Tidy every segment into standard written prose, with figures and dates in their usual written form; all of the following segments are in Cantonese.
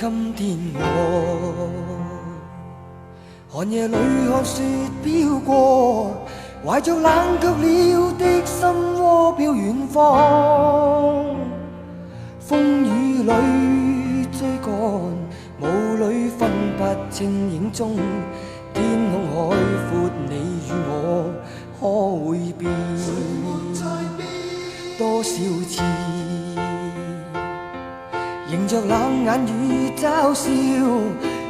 今天我寒夜裏看雪飄過，懷着冷卻了的心窩飄遠方。風雨裏追趕，霧裏分不清影蹤。天空海闊，你與我可會變？多少次迎着冷眼與嘲笑，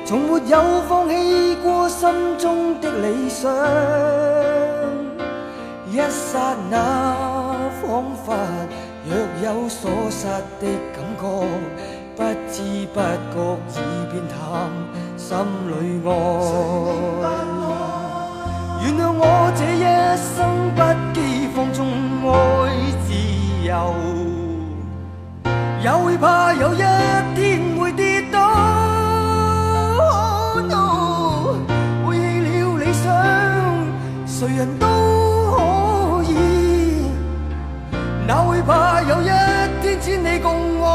從沒有放棄過心中的理想。一剎那彷彿若有所失的感覺，不知不覺已變淡心裏愛。原諒我這一生不羈放縱愛自由，也會怕有一天會跌倒。Oh, no, 背棄了理想，誰人都可以，哪會怕有一天只你共我。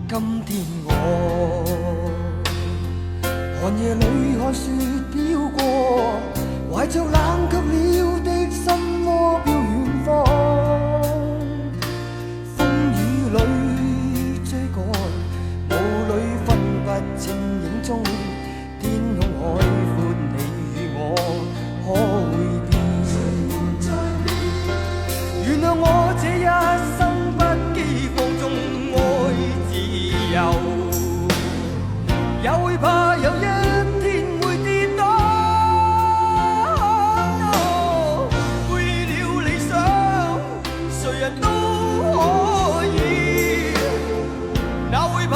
今天我寒夜裏看雪飄過，懷着冷卻了的心窩飄遠方。風雨裏追趕，霧裏分不清影蹤。天空海闊，你與我可會變？原諒我這一生不羈放縱愛自由，也會怕有一天會跌倒。Oh, no, 背棄了理想，誰人都可以，哪會怕